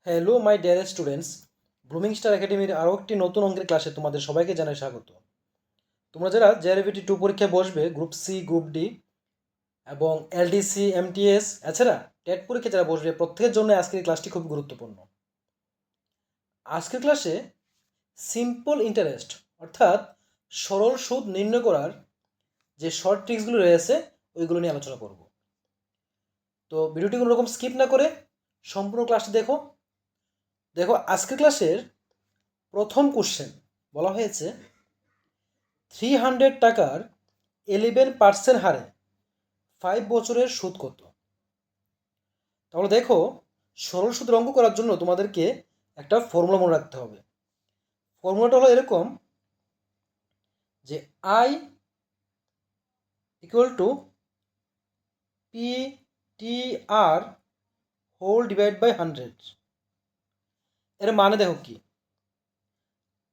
Hello my dear students, blooming star একাডেমির আরও একটি নতুন অঙ্কের ক্লাসে তোমাদের সবাইকে জানাই স্বাগত। তোমরা যারা জেআরএফটি 2 পরীক্ষায় বসবে, গ্রুপ সি, গ্রুপ ডি এবং এলডিসি, এমটিএস এছাড়া টেট পরীক্ষায় যারা বসবে, প্রত্যেকের জন্য আজকের এই ক্লাসটি খুব গুরুত্বপূর্ণ। আজকের ক্লাসে সিম্পল ইন্টারেস্ট অর্থাৎ সরল সুদ নির্ণয় করার যে শর্ট ট্রিক্সগুলো রয়েছে ওইগুলো নিয়ে আলোচনা করব। তো ভিডিওটি কোনো রকম স্কিপ না করে সম্পূর্ণ ক্লাসটি দেখো। আজকের ক্লাসের প্রথম কোশ্চেন বলা হয়েছে 300 টাকার 11% হারে 5 বছরের সুদ কত। তাহলে সরল সুদের অঙ্ক করার জন্য তোমাদেরকে একটা ফর্মুলা মনে রাখতে হবে। ফর্মুলাটা হলো এরকম যে I equal to P T R whole divide by 100। এর মানে কি,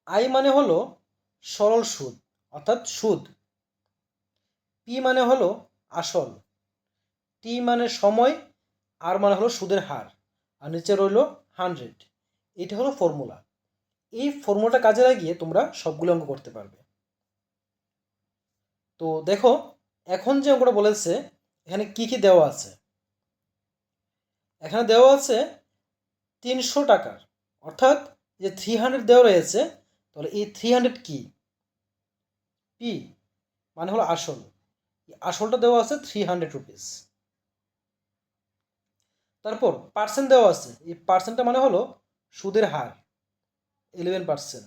আই মানে হলো সরল সুদ অর্থাৎ সুদ, পি মানে হলো আসল, টি মানে সময়, আর মানে হলো সুদের হার, আর নিচে রইল 100। এটা হলো ফর্মুলা। এই ফর্মুলাটা কাজে লাগিয়ে তোমরা সবগুলো অঙ্ক করতে পারবে। তো এখন যে অঙ্কটা বলেছে এখানে কি কি দেওয়া আছে। এখানে দেওয়া আছে 300 টাকার, অর্থাৎ যে 300 দেওয়া রয়েছে, তাহলে এই 300 কি, পি মানে হলো আসল, আসলটা দেওয়া আছে 300 রুপিস। তারপর পার্সেন্ট দেওয়া আছে, এই পার্সেন্টটা মানে হলো সুদের হার 11%।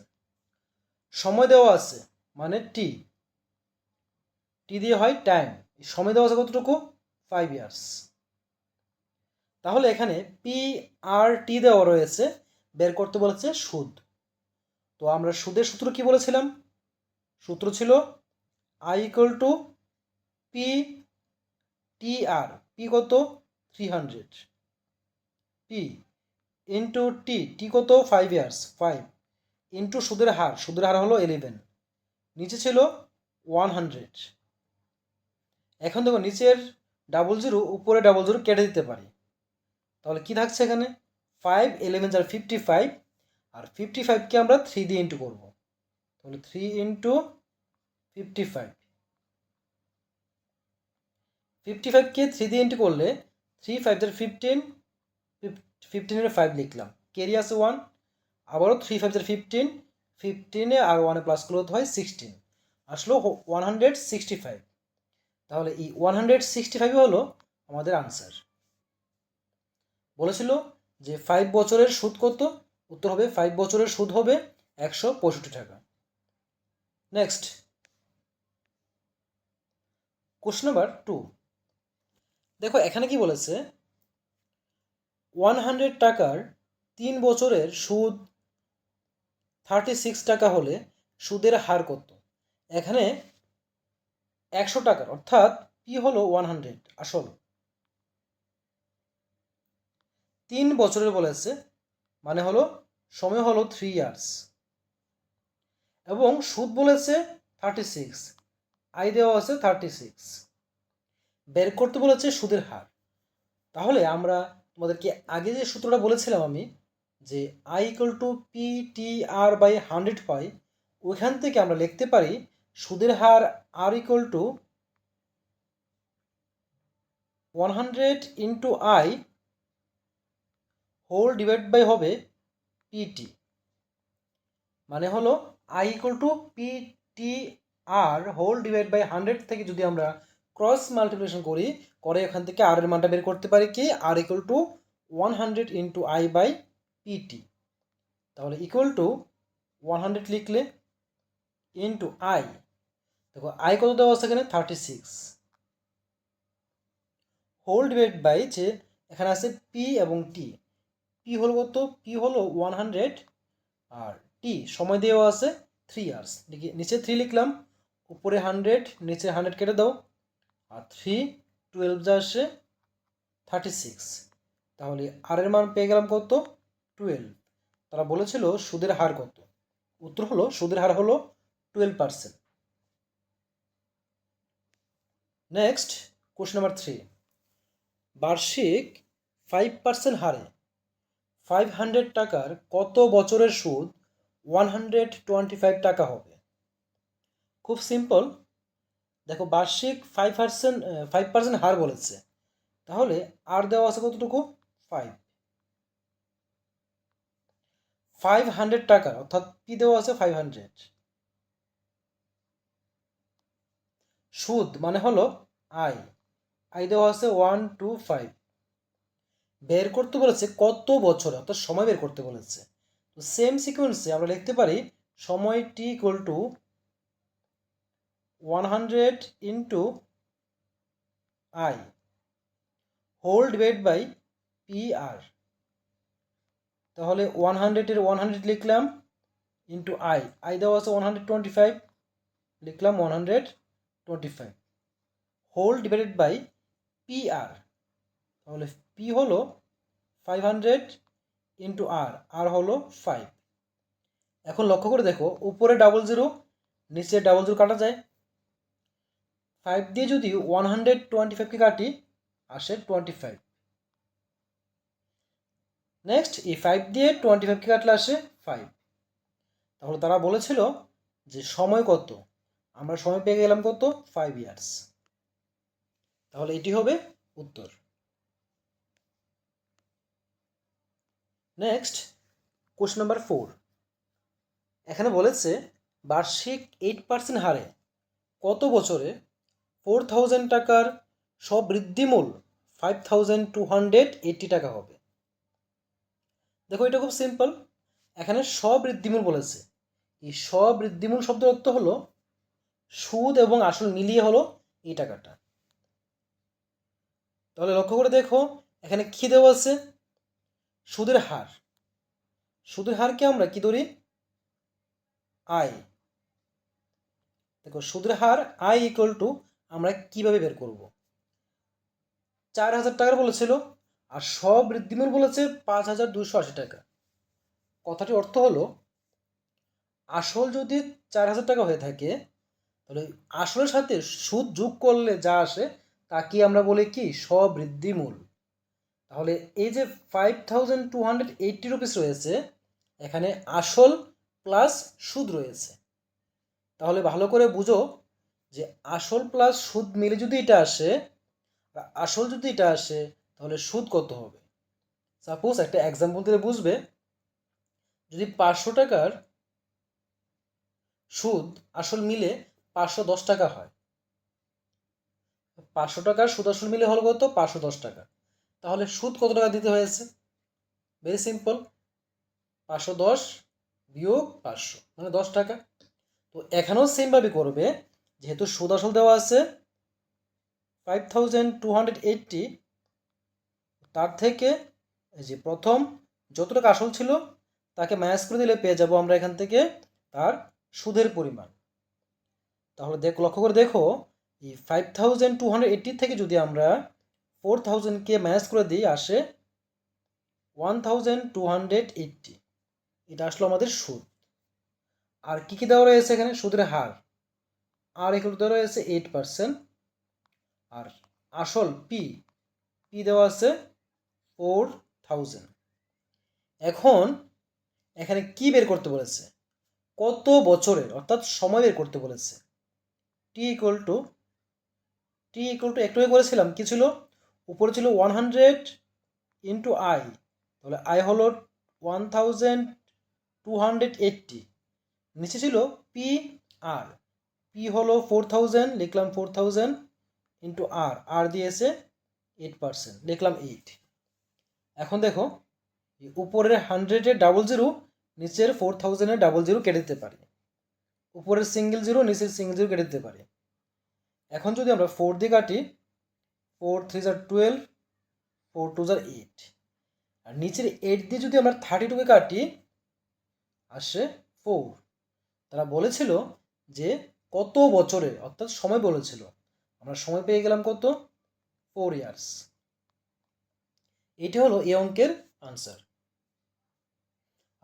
সময় দেওয়া আছে মানে টি, টি দিয়ে হয় টাইম, সময় দেওয়া আছে কতটুকু, 5 ইয়ার্স। তাহলে এখানে পি আর টি দেওয়া রয়েছে, বের করতে বলেছে সুদ। তো আমরা সুদের সূত্র কি বলেছিলাম, সূত্র ছিল I equal to P T R, P কত 300, পি ইন্টু টি, টি কত 5 ইয়ার্স, 5 ইন্টু সুদের হার, সুদের হার হলো 11, নিচে ছিল 100। এখন নিচের ডাবল জিরো উপরে ডাবল জিরো কেটে দিতে পারি, তাহলে কি থাকছে এখানে 5 11 আর 55, আর 55কে আমরা 3 দিয়ে ইন্টু করবো, তাহলে 3 ইন্টু 55, 55কে 3 দিয়ে ইন্টু করলে 3 5 15, 15 5 লিখলাম, ক্যারি আছে 1, আবারও 3 5 15, 15 আর 1 প্লাস করলে হয় 16, আসলো 165। তাহলে এই 165 হলো আমাদের আনসার। বলেছিল যে 5 বছরের সুদ কত, উত্তর হবে 5 বছরের সুদ হবে 165 টাকা। Next question number 2। এখানে কি বলেছে, 100 টাকার 3 বছরের সুদ 36 টাকা হলে সুদের হার কত। এখানে 100 টাকার অর্থাৎ পি হলো 100 আসল, 3 বছরের বলেছে মানে হলো সময় হলো 3 ইয়ার্স, এবং সুদ বলেছে 36, আই দেওয়া আছে 36, বের করতে বলেছে সুদের হার। তাহলে আমরা তোমাদেরকে আগে যে সূত্রটা বলেছিলাম আমি, যে I equal to P T R by 100 হয়, ওইখান থেকে আমরা লিখতে পারি সুদের হার R equal to 100 into I whole divide by হবে পিটি, মানে হলো I equal to P T R whole divide by 100 থেকে যদি আমরা ক্রস মাল্টিপ্লিকেশন করি, করে এখান থেকে আর এর মানটা বের করতে পারি কি, R equal to 100 into I by PT. তাহলে ইকুয়াল টু 100 লিখলে ইন্টু আই, আই কত দেওয়া আছে এখানে 36, হোল ডিভাইড বাই যে এখানে আছে পি এবং টি, পি হলো কত, পি হলো 100, আর টি সময় দেওয়া আছে 3 ইয়ার্স, নিচে 3 লিখলাম, উপরে 100, নিচে 100 কেটে দাও, আর 3 12 যা আসে 36। তাহলে আর এর মান পেয়ে গেলাম কত 12। তারা বলেছিল সুদের হার কত, উত্তর হলো সুদের হার হলো 12%। Next question number 3। বার্ষিক 5% হারে 500 টাকার কত বছরের সুদ 125 টাকা হবে? খুব সিম্পল। দেখো বার্ষিক 5% হার বলেছে, তাহলে আর দেওয়া আছে কতটুকু? 500 টাকা, অর্থাৎ পি দেওয়া আছে 500। সুদ মানে হলো আই দেওয়া আছে 125। বের করতে বলেছে কত বছর, অর্থাৎ সময় বের করতে বলেছে। তো সেম সিকোয়েন্সে আমরা লিখতে পারি সময় T equal to 100 into I whole divide by P R. তাহলে 100-এর 100 লিখলাম ইন্টু আই দেওয়া আছে 125, লিখলাম 125 whole divided by P R. তাহলে পি হলো 500 ইন্টু আর হলো 5। এখন লক্ষ্য করে দেখো উপরে 00, নিচে 00 কাটা যায়। 5 দিয়ে যদি 125কে কাটি আসে 25। নেক্সট এই 5 দিয়ে 25কে কাটলে আসে 5। তাহলে তারা বলেছিল যে সময় কত, আমরা সময় পেয়ে গেলাম কত? 5 ইয়ার্স। তাহলে এটি হবে উত্তর। Next question number 4। এখানে বলেছে বার্ষিক 8% হারে কত বছরে 4000 টাকার স্ববৃদ্ধিমূল 5280 টাকা হবে? দেখো এটা খুব সিম্পল। এখানে স্ববৃদ্ধিমূল বলেছে। এই স্ববৃদ্ধিমূল শব্দের অর্থ হলো সুদ এবং আসল মিলিয়ে হলো এই টাকাটা। তাহলে লক্ষ্য করে দেখো এখানে কি দেওয়া আছে? সুদের হার। সুদের হারকে আমরা কি ধরি? আই। দেখো সুদের হার আই ইকুয়াল টু আমরা কিভাবে বের করব? 4000 টাকার বলেছিল আর স্ববৃদ্ধিমূল বলেছে 5280 টাকা। কথাটি অর্থ হলো আসল যদি 4000 টাকা হয়ে থাকে, তাহলে আসলের সাথে সুদ যোগ করলে যা আসে তাকে আমরা বলি কি? স্ববৃদ্ধিমূল। তাহলে এই যে 5280 রুপিস রয়েছে, এখানে আসল প্লাস সুদ রয়েছে। তাহলে ভালো করে বুঝো যে আসল প্লাস সুদ মিলে যদি এটা আসে, আসল যদি এটা আসে, তাহলে সুদ কত হবে? সাপোজ একটা এক্সাম্পল দিলে বুঝবে। যদি 500 টাকার সুদ আসল মিলে 510 টাকা হয়, 500 টাকার সুদ আসল মিলে হলো কত? 510 টাকা। তাহলে সুদ কত টাকা দিতে হয়েছে? ভেরি সিম্পল, 510 বিয়োগ 500 মানে 10 টাকা। তো এখানেও সেমভাবে করবে, যেহেতু সুদ আসল দেওয়া আছে 5280, তার থেকে এই যে প্রথম যত টাকা আসল ছিল তাকে মাইনাস করে দিলে পেয়ে যাব আমরা এখান থেকে তার সুদের পরিমাণ। তাহলে লক্ষ্য করে দেখো এই 5280 থেকে যদি আমরা 4000কে মাইনাস করে দিই আসে 1280। এটা আসলো আমাদের সুদ। আর কি কি দেওয়া রয়েছে এখানে? সুদের হার আর এগুলো দেওয়া রয়েছে 8%। আর আসল পি দেওয়া আছে 4000। এখন এখানে কি বের করতে বলেছে? কত বছরের, অর্থাৎ সময় বের করতে বলেছে। টি ইকুয়াল টু একটু আগে করেছিলাম কি ছিল? উপরে ছিল 100 ইন্টু আই, তাহলে আই হলো 1280। নিচে ছিল পি হলো 4000, লিখলাম 4000 ইন্টু আর দিয়েছে 8%, লিখলাম 8। এখন দেখো উপরের 100-এর 00, নিচের 4000-এর 00 কেটে দিতে পারি। উপরের সিঙ্গেল জিরো, নিচের সিঙ্গেল জিরো কেটে দিতে পারি। এখন যদি আমরা 4 দিয়ে কাটি, 4 3 12, 4 2 8। আর নিচের 8 দিয়ে যদি আমরা 32কে কাটি আসে 4। তারা বলেছিল যে কত বছরে, অর্থাৎ সময় বলেছিল। আমরা সময় পেয়ে গেলাম কত? 4 ইয়ার্স। এটি হলো এই অঙ্কের আনসার।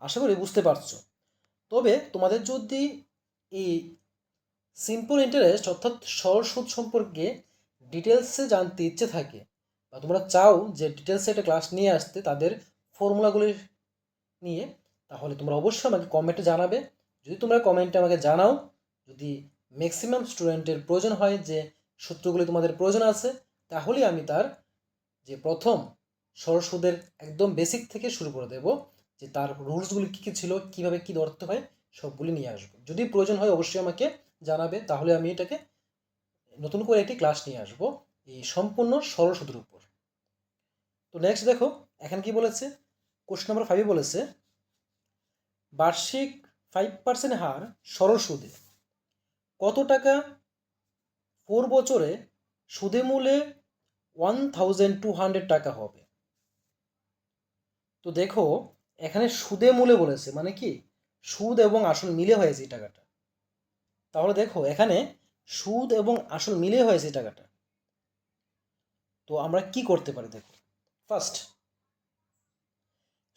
আশা করি বুঝতে পারছো। তবে তোমাদের যদি এই সিম্পল ইন্টারেস্ট অর্থাৎ সরল সুদ সম্পর্কে ডিটেলসে জানতে ইচ্ছে থাকে, বা তোমরা চাও যে ডিটেলসে একটা ক্লাস নিয়ে আসতে, তাদের ফর্মুলাগুলি নিয়ে, তাহলে তোমরা অবশ্যই আমাকে কমেন্টে জানাবে। যদি তোমরা কমেন্টে আমাকে জানাও, যদি ম্যাক্সিমাম স্টুডেন্টের প্রয়োজন হয় যে সূত্রগুলি তোমাদের প্রয়োজন আছে, তাহলে আমি তার যে প্রথম সরল সুদের একদম বেসিক থেকে শুরু করে দেব, যে তার রুলসগুলি কী কী ছিল, কীভাবে কী ধরতে হয়, সবগুলি নিয়ে আসবো। যদি প্রয়োজন হয় অবশ্যই আমাকে জানাবে, তাহলে আমি এটাকে নতুন করে একটি ক্লাস নিয়ে আসবো এই সম্পূর্ণ সরল সুদের উপর। তো নেক্সট দেখো এখানে কি বলেছে, কোশ্চেন নাম্বার 5 বলেছে বার্ষিক 5% হার সরল সুদে কত টাকা 4 বছরে সুদে মূলে 1200 টাকা হবে। তো দেখো এখানে সুদে মূলে বলেছে, মানে কি সুদ এবং আসল মিলে হয়েছে এই টাকাটা। তাহলে দেখো এখানে সুদ এবং আসল মিলে হয়েছে এই টাকাটা। তো আমরা কি করতে পারি, দেখো ফার্স্ট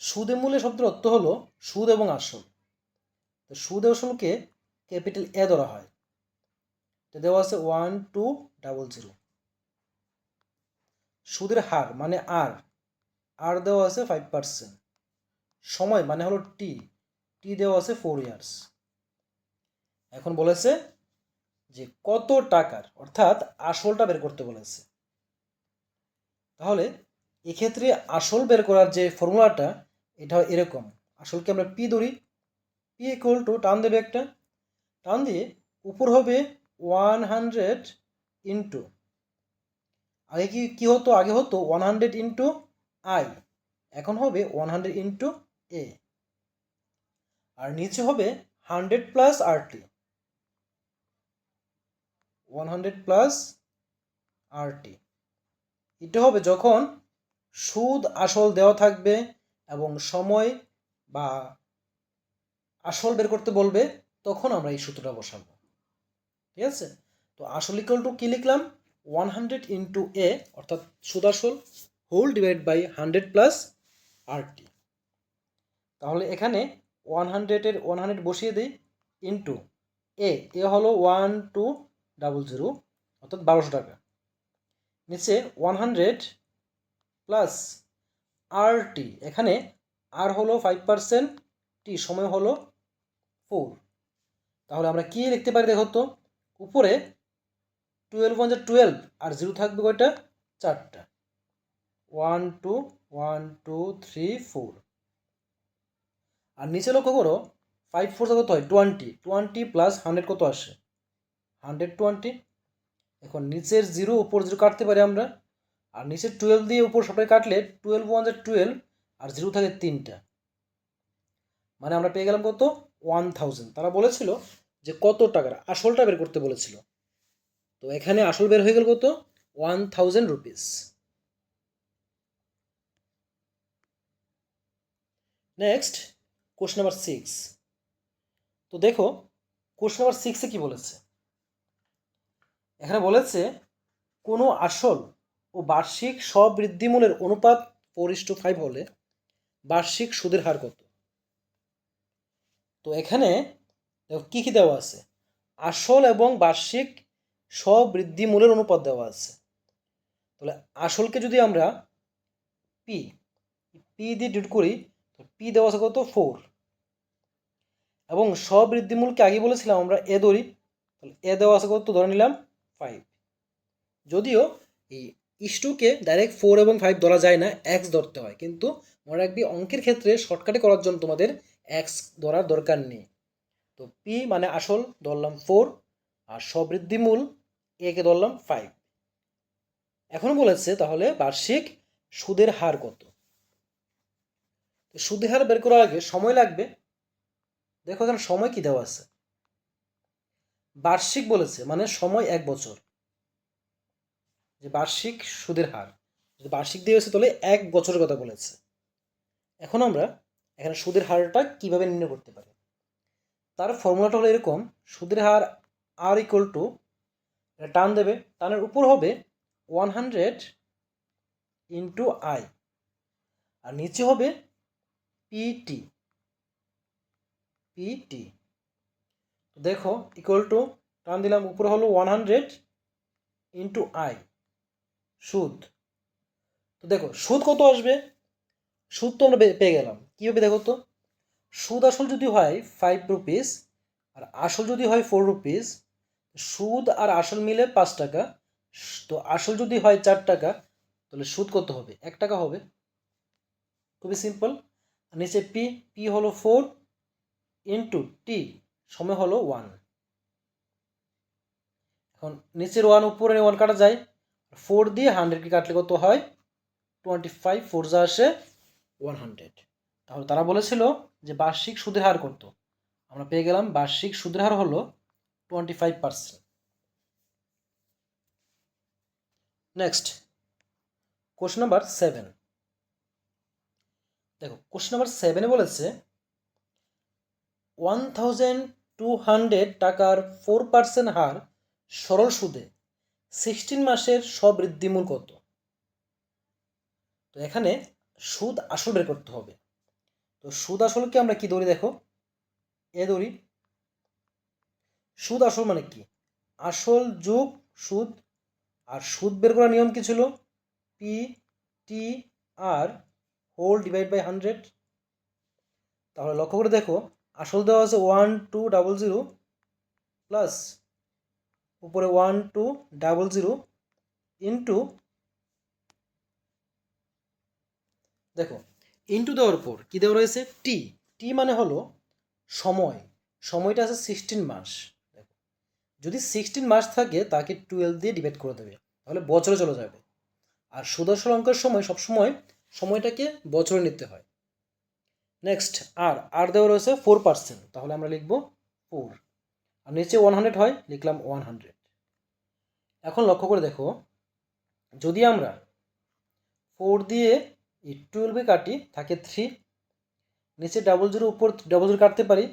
সুদে মূলে শব্দের অর্থ হলো সুদ এবং আসল। তো সুদ আসলকে ক্যাপিটাল এ ধরা হয়। তো দেওয়া আছে 1200। সুদের হার মানে আর দেওয়া আছে 5%। সময় মানে হলো টি দেওয়া আছে 4 ইয়ার্স। এখন বলেছে যে কত টাকার, অর্থাৎ আসলটা বের করতে বলেছে। তাহলে এক্ষেত্রে আসল বের করার যে ফর্মুলাটা, এটা এরকম। আসলকে আমরা পি ধরি, পি ইকুয়াল টু টান দেবে একটা, টান দিয়ে উপর হবে 100 ইন্টু, আগে কি হতো, আগে হতো 100 ইন্টু আই, এখন হবে 100 ইন্টু এ, আর নিচে হবে 100 প্লাস আরটি, 100 প্লাস আরটি। এটা হবে যখন সুদ আসল দেওয়া থাকবে এবং সময় বা আসল বের করতে বলবে, তখন আমরা এই সূত্রটা বসাবো। ঠিক আছে, তো আসল ইকুয়াল টু কি লিখলাম, 100 ইন্টু এ অর্থাৎ সুদ আসল whole divide by 100 plus RT. তাহলে এখানে 100 বসিয়ে দিই, ইন্টু এ হলো 1200 অর্থাৎ 1200 টাকা, নিচে 100 প্লাস আরটি, এখানে আর হলো 5%, টি সময় হলো 4। তাহলে আমরা কি লিখতে পারি দেখো তো, উপরে 12 আর 0 থাকবে কয়টা, 4টা, 1 2 1 2 3 4। আর নিচে লক্ষ্য করো 5 4 কত হয়, 20 প্লাস 100 কত আসে, 120। এখন নিচের 0 উপর 0 কাটতে পারি আমরা, আর নিচের 12 দিয়ে উপর সবটাই কাটলে 12 আর 0 থাকে 3টা, মানে আমরা পেয়ে গেলাম কত, 1000। তারা বলেছিল যে কত টাকার আসলটা বের করতে বলেছিল, তো এখানে আসল বের হয়ে গেল কত, 1000 রুপিস। Next question number 6। তো দেখো কোশ্চেন নাম্বার 6-এ কি বলেছে, এখানে বলেছে কোনো আসল ও বার্ষিক স্ববৃদ্ধিমূলের অনুপাত 4:5 হলে বার্ষিক সুদের হার কত। তো এখানে দেখো কী কী দেওয়া আছে, আসল এবং বার্ষিক স্ববৃদ্ধিমূলের অনুপাত দেওয়া আছে। তাহলে আসলকে যদি আমরা পি দিয়ে ডিভাইড করি, তো পি দেওয়া আছে কত, 4, এবং স্ববৃদ্ধিমূলকে আগে বলেছিলাম আমরা এ ধরি, তাহলে এ দেওয়া আছে কত, ধরে নিলাম 5। যদিও এই ইস্টুকে ডাইরেক্ট 4 এবং 5 ধরা যায় না, এক্স ধরতে হয়, কিন্তু মনে রাখবি অঙ্কের ক্ষেত্রে শর্টকাটে করার জন্য তোমাদের এক্স ধরার দরকার নেই। তো পি মানে আসল ধরলাম 4, আর স্ববৃদ্ধিমূল এ কে ধরলাম 5। এখন বলেছে তাহলে বার্ষিক সুদের হার কত। তো সুদের হার বের করার আগে সময় লাগবে। দেখো এখানে সময় কি দেওয়া আছে, বার্ষিক বলেছে মানে সময় 1 বছর, যে বার্ষিক সুদের হার যদি বার্ষিক দিয়ে হয়েছে তাহলে 1 বছরের কথা বলেছে। এখন আমরা এখানে সুদের হারটা কিভাবে নির্ণয় করতে পারি, তার ফর্মুলাটা হলো এরকম, সুদের হার আর ইকুয়াল টু, টান দেবে, টানের উপর হবে 100 ইন্টু আই, আর নিচে হবে পিটি। দেখো ইকুয়াল টু, টান দিলাম, উপরে হলো 100 ইন্টু আই, সুদ। তো দেখো সুদ কত আসবে, সুদ তো আমরা পেয়ে গেলাম, কীভাবে দেখো তো, সুদ আসল যদি হয় 5 রুপিস আর আসল যদি হয় 4 রুপিস, সুদ আর আসল মিলে 5 টাকা, তো আসল যদি হয় 4 টাকা, তাহলে সুদ কত হবে? 1 টাকা হবে। খুবই সিম্পল। নিচে পি, পি হলো 4 ইন্টু টি, সময় হলো 1। এখন নিচের 1 উপরে 1 কাটা যায়, 4 দিয়ে 100কে কাটলে কত হয়? 25, 4 যা আসে 100। তাহলে তারা বলেছিল যে বার্ষিক সুদের হার কত? আমরা পেয়ে গেলাম বার্ষিক সুদের হার হলো 25%। Next question number 7। দেখো কোশ্চেন নাম্বার 7-এ বলেছে 1200 টাকার 4% হার সরল সুদে 16 মাসের স্ববৃদ্ধিমূল কত? তো এখানে সুদ আসল বের করতে হবে। তো সুদ আসলকে আমরা কি ধরি? দেখো এ ধরি। সুদ আসল মানে কি? আসল যোগ সুদ। আর সুদ বের করার নিয়ম কি ছিল? P T R whole divide by 100। তাহলে লক্ষ্য করে দেখো, আসল দেওয়া আছে 1200 প্লাস উপরে 1200 ইন্টু, দেখো ইন্টু দেওয়ার পর কি দেওয়া রয়েছে? টি। টি মানে হলো সময়। সময়টা আছে 16 মাস। দেখো যদি 16 মাস থাকে তাকে 12 দিয়ে ডিভাইড করে দেবে, তাহলে বছরে চলে যাবে। আর সুদ আসল অঙ্কের সময় সবসময় সময়টাকে বছরে নিতে হয়। নেক্সট আর দেওয়া রয়েছে 4%, তাহলে আমরা লিখব 4। আর নিচে 100 হয়, লিখলাম 100। এখন লক্ষ্য করে দেখো, যদি আমরা 4 দিয়ে এই 12 কাটি থাকে 3, নিচে 00 উপর 00 কাটতে পারি,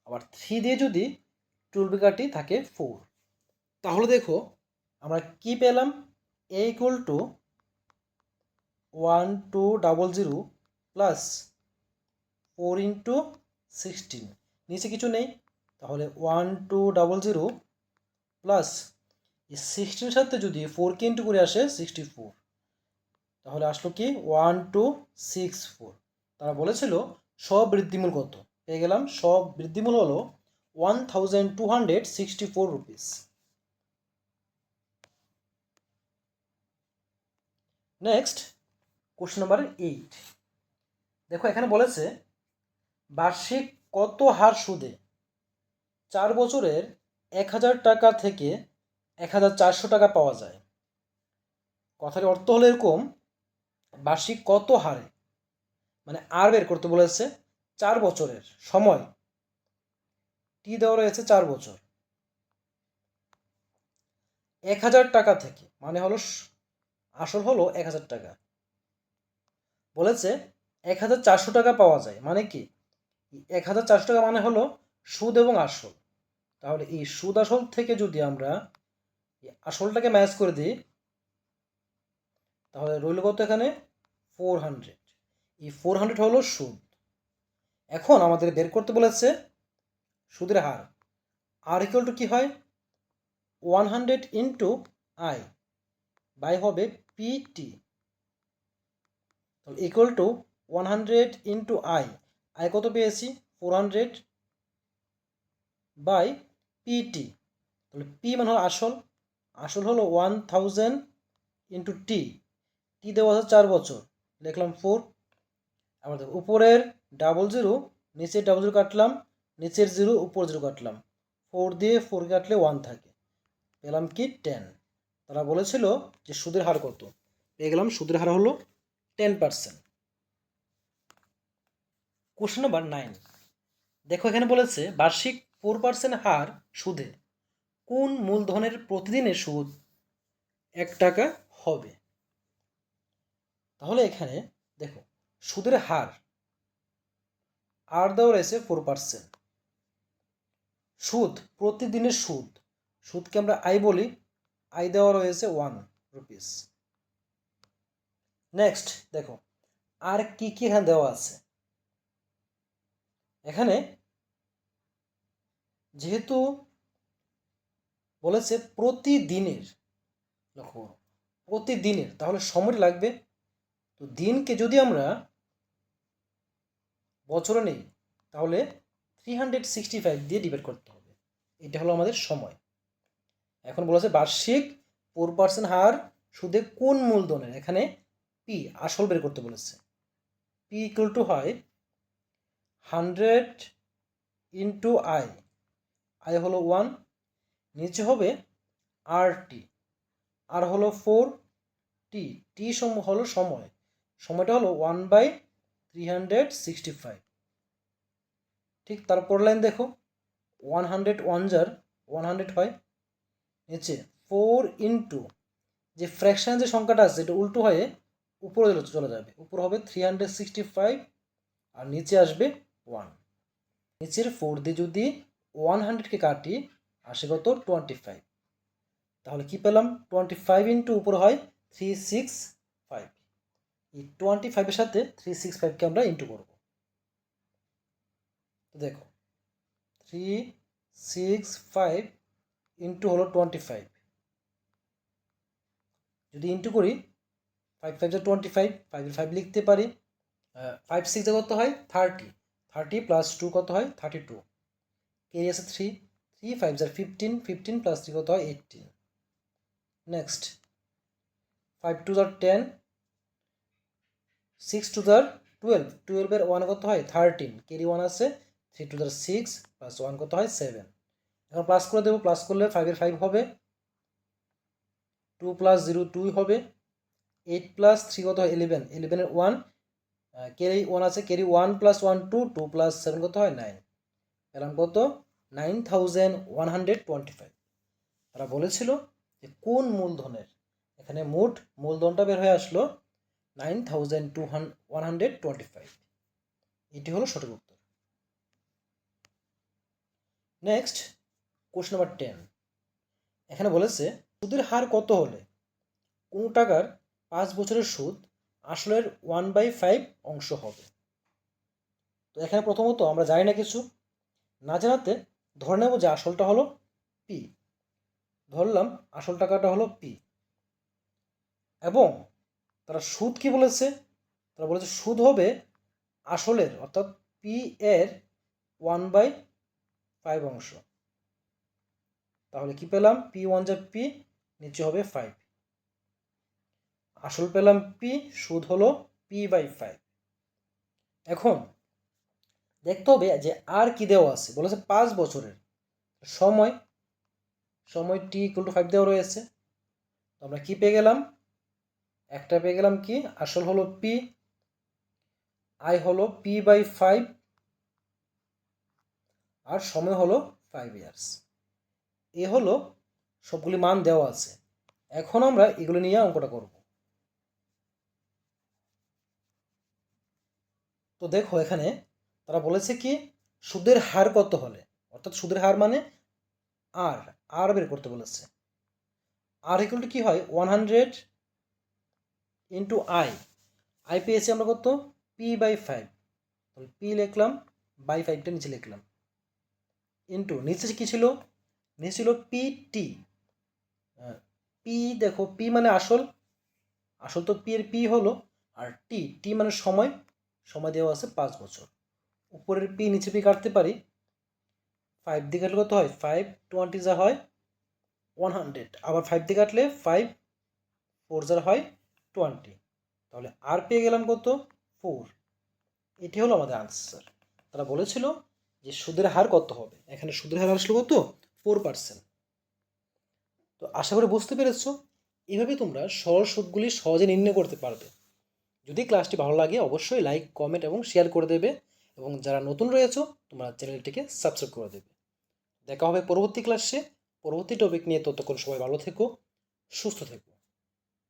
আবার 3 দিয়ে যদি 12 কাটি থাকে 4। তাহলে দেখো আমরা কি পেলাম? a equal to 1200 plus 4 into 16, নিচে কিছু নেই, তাহলে 1200 প্লাস এই 16 সাথে যদি 4কে ইন্টু করে আসে 64, তাহলে আসলো কি 1264। তারা বলেছিল স্ববৃদ্ধিমূল কত? পেয়ে গেলাম স্ববৃদ্ধিমূল হলো 1264 রুপিস। Next question number 8। দেখো এখানে বলেছে বার্ষিক কত হার সুদে 4 বছরের 1000 টাকা থেকে 1400 টাকা পাওয়া যায়? কথার অর্থ হলো এরকম, বার্ষিক কত হারে, মানে আর বের করতে বলেছে 4 বছরের সময়, টি দেওয়া রয়েছে 4 বছর, 1000 টাকা থেকে, মানে হলো আসল হলো 1000 টাকা, বলেছে 1400 টাকা পাওয়া যায়। মানে কি 1400 টাকা মানে হলো সুদ এবং আসল। তাহলে এই সুদ আসল থেকে যদি আমরা আসলটাকে ম্যাচ করে দিই, তাহলে রইল কত? এখানে 400। এই 400 হলো সুদ। এখন আমাদের বের করতে বলেছে সুদের হার। আর ইকুয়াল টু কি হয়? 100 ইন্টু আই বাই হবে পিটি, তাহলে equal to 100 into I. I কত পেয়েছি? 400 বাই পিটি। তাহলে পি মানে হলো আসল, আসল হলো 1000 ইন্টু টি, টি দেওয়া আছে 4 বছর, লিখলাম 4। আবার দেখো উপরের 00 নিচের 00 কাটলাম, নিচের 0 উপর 0 কাটলাম, 4 দিয়ে 4 কাটলে 1 থাকে, পেলাম কি 10। তারা বলেছিল যে সুদের হার কত? পেয়ে গেলাম সুদের হার হলো 10%। Question number 9। দেখো এখানে বলেছে বার্ষিক 4% হার সুদে কোন মূলধনের প্রতিদিনের সুদ 1 টাকা হবে? তাহলে এখানে দেখো সুদের হার আর দেওয়া রয়েছে 4%, সুদ প্রতিদিনের সুদ, সুদকে আমরা আই বলি, আই দেওয়া রয়েছে 1 রুপিস। নেক্সট দেখো আর কি কি এখানে দেওয়া আছে। এখানে যেহেতু বলেছে প্রতিদিনের, লক্ষ্য করো প্রতিদিনের, তাহলে সময় লাগবে। তো দিনকে যদি আমরা বছরে নেই, তাহলে 365 দিয়ে ডিভাইড করতে হবে। এটা হলো আমাদের সময়। এখন বলেছে বার্ষিক 4% হার সুদে কোন মূলধনের, এখানে পি আসল বের করতে বলেছে। পি ইকুয়াল টু হয় 100 ইন্টু আই, আই হলো 1, নিচে হবে আর টি, আর হলো 4, টি টি হলো সময়, সময়টা হলো 1/365। ঠিক তারপর লাইন দেখো, 100 1 100 হয়, নিচে 4 ইন্টু যে ফ্র্যাকশন যে সংখ্যাটা আছে এটা উল্টো হয়ে উপরে চলে যাবে, উপর হবে 365 আর নিচে আসবে 1। নিচের 4 দিয়ে যদি 100কে কাটি আসে কত 25, তাহলে কি পেলাম 25 ইন্টু উপর হয় 365, এই 25-এর সাথে 365কে আমরা ইন্টু করব। তো দেখো 365 ইন্টু হলো 25, যদি ইন্টু করি 5 5 25, 5 5 লিখতে পারি, 5 6 কত হয় 30, 30 প্লাস 2 কত হয় 32, কেরি আছে 3, 3 5 15, 15 প্লাস 3 কত হয় 18। নেক্সট 5 2 10, 6 2 12, 12 এর 1 কত হয় 13, কেরি 1 আছে, 3 2 6 প্লাস 1 কত হয় 7। এখন প্লাস করে দেবো, প্লাস করলে 5 এর 5 হবে, 2 প্লাস 0 2 হবে, 8 প্লাস 3 কত হয় 11, 11 এর 1, কেরি 1 আছে, কেরি 1 প্লাস 1 2, 2 প্লাস 7 কত হয় 9, পেলাম কত 9125। তারা বলেছিল যে কোন মূলধনের, এখানে মোট মূলধনটা বের হয়ে আসলো 9225, এটি হলো সঠিক উত্তর। নেক্সট কোশ্চেন নাম্বার 10, এখানে বলেছে সুদের হার কত হলে কোনো টাকার 5 বছরের সুদ আসলের 1/5 অংশ হবে। তো এখানে প্রথমত আমরা জানি না কিছু, না জানাতে ধরে নেব যে আসলটা হলো পি, ধরলাম আসল টাকাটা হলো পি, এবং তারা সুদ কি বলেছে, তারা বলেছে সুদ হবে আসলের অর্থাৎ পি এর 1/5 অংশ। তাহলে কি পেলাম পি 1 যা পি, নিচে হবে 5, আসল পেলাম পি, সুদ হলো p/5। এখন দেখতে হবে যে আর কি দেওয়া আছে, বলেছে 5 বছরের সময়, সময় টি ইকুয়াল টু 5 দেওয়া রয়েছে। তো আমরা কি পেয়ে গেলাম, একটা পেয়ে গেলাম কি আসল হলো পি, আই হলো p/5, আর সময় হলো 5 ইয়ার্স। এ হলো সবগুলি মান দেওয়া আছে। এখন আমরা এগুলো নিয়ে অঙ্কটা করব। তো দেখো এখানে তারা বলেছে কি সুদের হার কত হলে, অর্থাৎ সুদের হার মানে আর, আর বের করতে বলেছে। আর ইকুয়াল টু কি হয় 100 ইন্টু আই, আই পেয়েছি আমরা কত p/5, তাহলে পি লিখলাম, বাই 5টা নিচে লিখলাম, ইন্টু নিচে কি ছিল, নিচে ছিল পি টি, পি দেখো পি মানে আসল, আসল তো পি এর পি হলো, আর টি টি মানে সময়, সময় দেওয়া আছে 5 বছর। উপরের পি নিচে পি কাটতে পারি, 5 দিয়ে কাটলে কত হয় 5 20 যা হয় 100, আবার 5 দিয়ে কাটলে 5 4 যা হয় 20, তাহলে আর পেয়ে গেলাম কত 4। এটি হলো আমাদের আনসার। তারা বলেছিল যে সুদের হার কত হবে, এখানে সুদের হার আসলো কত 4%। তো আশা করি বুঝতে পেরেছো, এইভাবে তোমরা সরল সুদগুলি সহজে নির্ণয় করতে পারবে। যদি ক্লাসটি ভালো লাগে অবশ্যই লাইক কমেন্ট এবং শেয়ার করে দেবে, এবং যারা নতুন রয়েছো তোমরা চ্যানেলটিকে সাবস্ক্রাইব করে দেবে। দেখা হবে পরবর্তী ক্লাসে পরবর্তী টপিক নিয়ে, ততক্ষণ সবাই ভালো থেকো, সুস্থ থেকো।